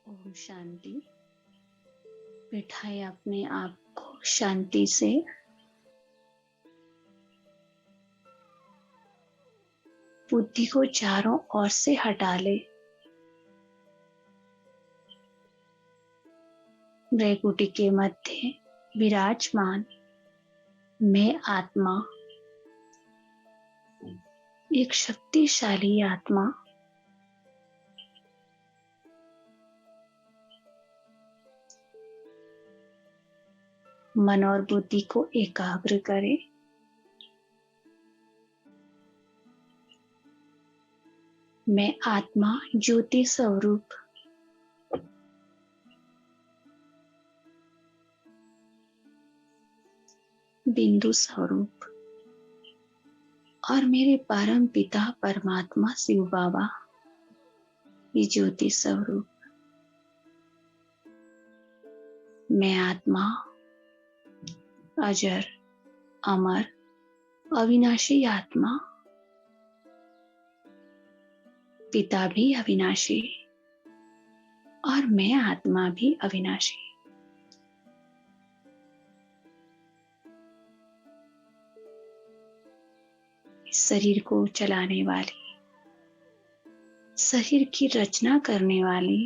ओम शांति। बिठाए अपने आप को शांति से। बुद्धि को चारों ओर से हटा ले। भ्रकुटी के मध्य विराजमान मैं आत्मा, एक शक्तिशाली आत्मा, मन और बुद्धि को एकाग्र करे। मैं आत्मा ज्योति स्वरूप बिंदु स्वरूप और मेरे परम पिता परमात्मा शिव बाबा ये ज्योति स्वरूप। मैं आत्मा अजर अमर अविनाशी आत्मा, पिता भी अविनाशी और मैं आत्मा भी अविनाशी। इस शरीर को चलाने वाली, शरीर की रचना करने वाली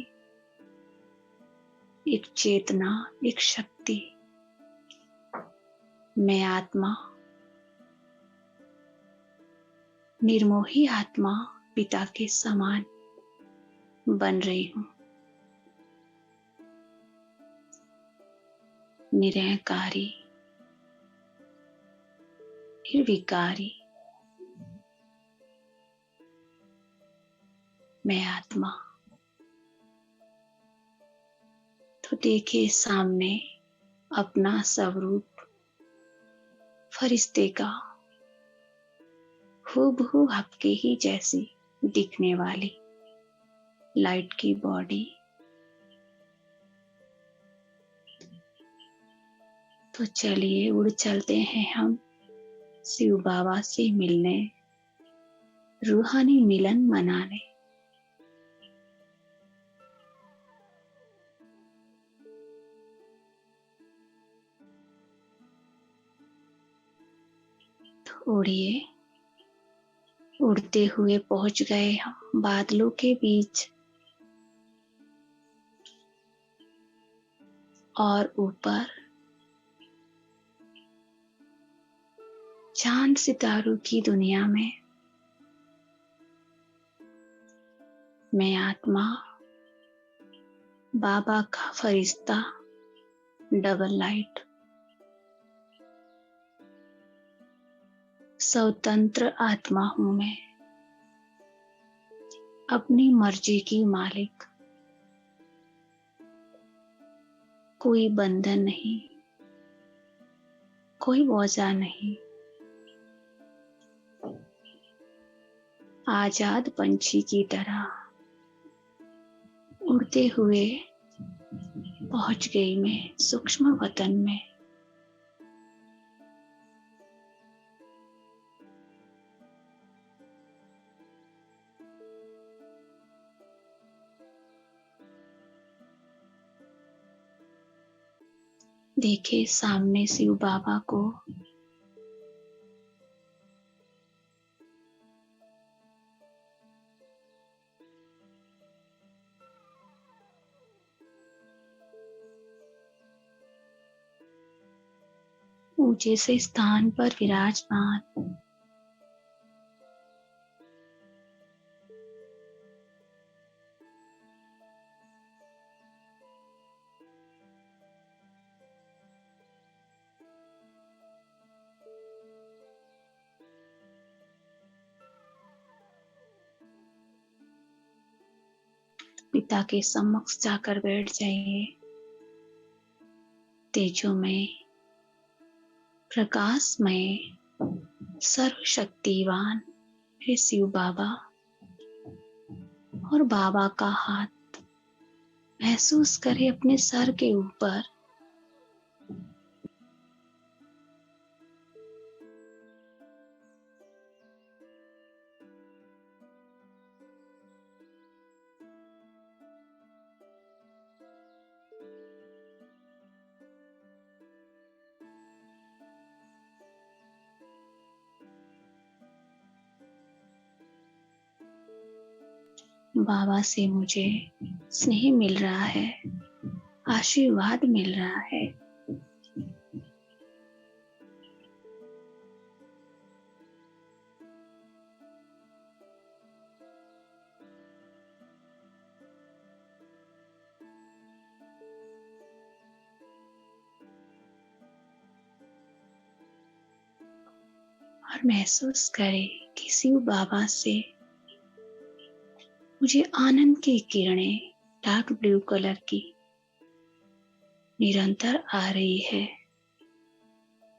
एक चेतना, एक शक्ति मैं आत्मा, निर्मोही आत्मा पिता के समान बन रही हूं। निरहंकारी, निर्विकारी मैं आत्मा। तो देखिए सामने अपना स्वरूप फरिश्ते का, हूबहू आपके ही जैसी दिखने वाली लाइट की बॉडी। तो चलिए उड़ चलते हैं हम शिव बाबा से मिलने, रूहानी मिलन मनाने। तो उड़िए, उड़ते हुए पहुंच गए हम बादलों के बीच और ऊपर चांद सितारों की दुनिया में मैं आत्मा बाबा का फरिश्ता डबल लाइट, स्वतंत्र आत्मा हूं मैं, अपनी मर्जी की मालिक। कोई बंधन नहीं, कोई बोझा नहीं। आजाद पंछी की तरह उड़ते हुए पहुंच गई मैं सूक्ष्म वतन में। देखे सामने शिव बाबा को। ऊंचे से स्थान पर विराजमान पिता के समक्ष जाकर बैठ जाइए। तेजोमय, प्रकाशमय, सर्वशक्तिवान है शिव बाबा और बाबा का हाथ महसूस करें अपने सर के ऊपर। बाबा से मुझे स्नेह मिल रहा है, आशीर्वाद मिल रहा है। और महसूस करें कि शिव बाबा से मुझे आनंद की किरणें डार्क ब्लू कलर की निरंतर आ रही है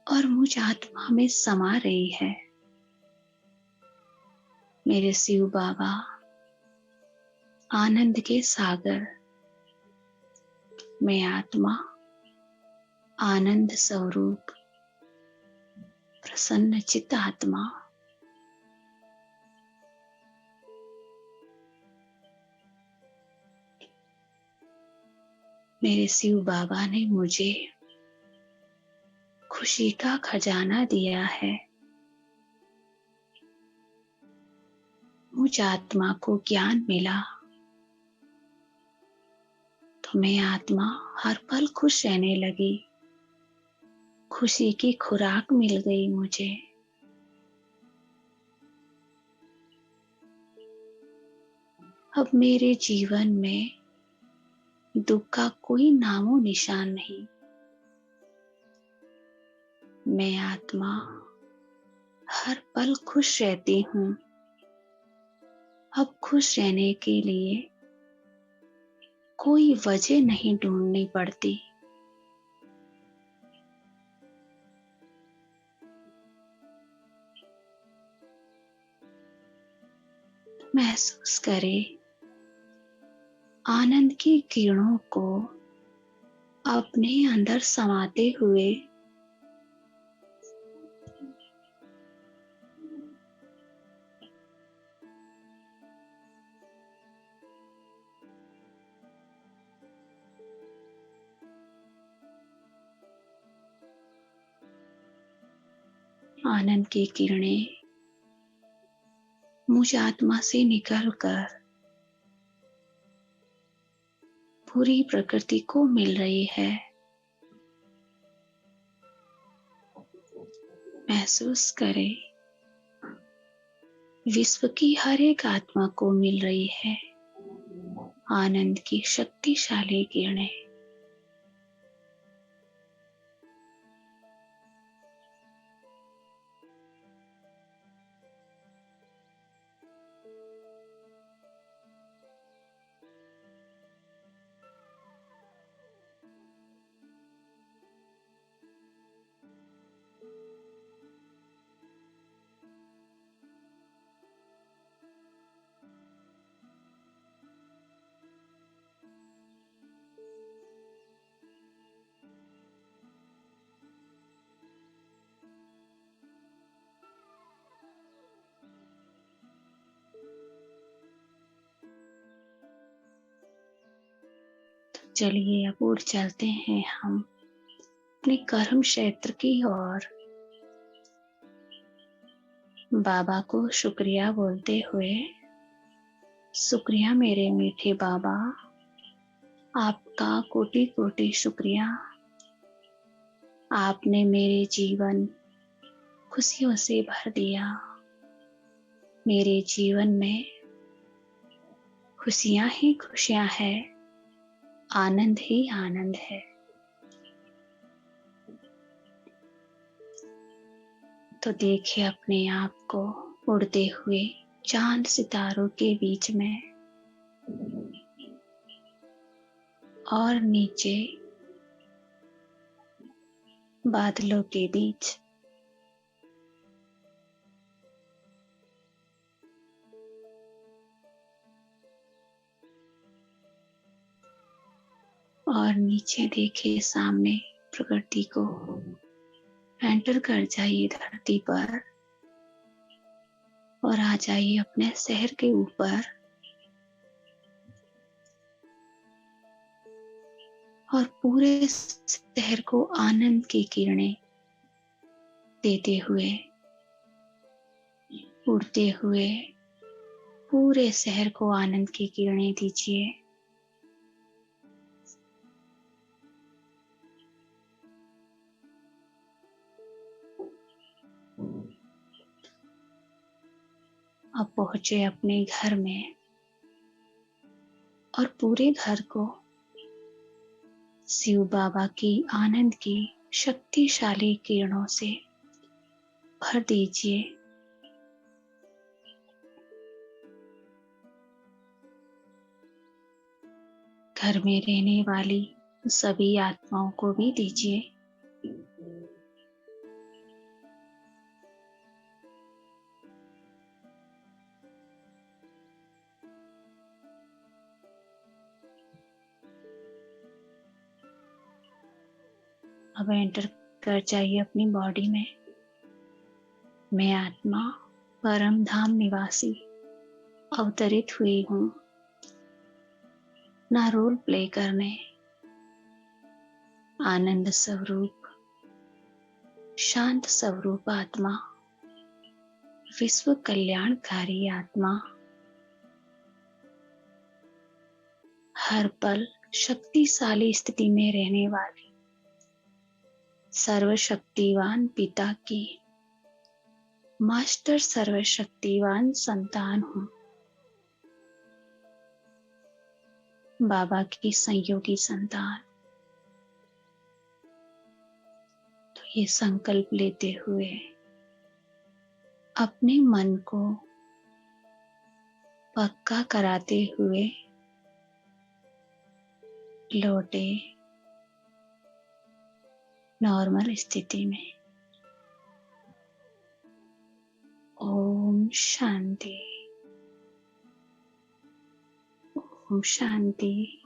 और मुझ आत्मा में समा रही है। मेरे शिव बाबा आनंद के सागर, मैं आत्मा आनंद स्वरूप, प्रसन्न चित्त आत्मा। मेरे शिव बाबा ने मुझे खुशी का खजाना दिया है। मुझ आत्मा को ज्ञान मिला तो मैं आत्मा हर पल खुश रहने लगी। खुशी की खुराक मिल गई मुझे। अब मेरे जीवन में दुख का कोई नामो निशान नहीं। मैं आत्मा हर पल खुश रहती हूँ। अब खुश रहने के लिए कोई वजह नहीं ढूंढनी पड़ती। महसूस करें आनंद की किरणों को अपने अंदर समाते हुए। आनंद की किरणें मुझ आत्मा से निकलकर पूरी प्रकृति को मिल रही है। महसूस करें विश्व की हर एक आत्मा को मिल रही है आनंद की शक्तिशाली किरणें। चलिए अब उड़ चलते हैं हम अपने कर्म क्षेत्र की ओर। बाबा को शुक्रिया बोलते हुए, शुक्रिया मेरे मीठे बाबा, आपका कोटि कोटि शुक्रिया। आपने मेरे जीवन खुशियों से भर दिया। मेरे जीवन में खुशियां ही खुशियां है, आनंद ही आनंद है। तो देखिए अपने आप को उड़ते हुए चांद सितारों के बीच में और नीचे बादलों के बीच। और नीचे देखिए सामने प्रकृति को एंटर कर जाइए धरती पर और आ जाइए अपने शहर के ऊपर और पूरे शहर को आनंद की किरणें देते हुए, उड़ते हुए पूरे शहर को आनंद की किरणें दीजिए। अब पहुंचे अपने घर में और पूरे घर को शिव बाबा की आनंद की शक्तिशाली किरणों से भर दीजिए। घर में रहने वाली सभी आत्माओं को भी दीजिए। अब एंटर कर जाइए अपनी बॉडी में। मैं आत्मा परम धाम निवासी अवतरित हुई हूँ, ना रोल प्ले करने, आनंद स्वरूप, शांत स्वरूप आत्मा, विश्व कल्याणकारी आत्मा, हर पल शक्तिशाली स्थिति में रहने वाली सर्वशक्तिवान पिता की मास्टर सर्वशक्तिवान संतान हूँ। बाबा की संयोगी संतान। तो ये संकल्प लेते हुए अपने मन को पक्का कराते हुए लौटे नॉर्मल स्थिति में। ओम शांति। ओम शांति।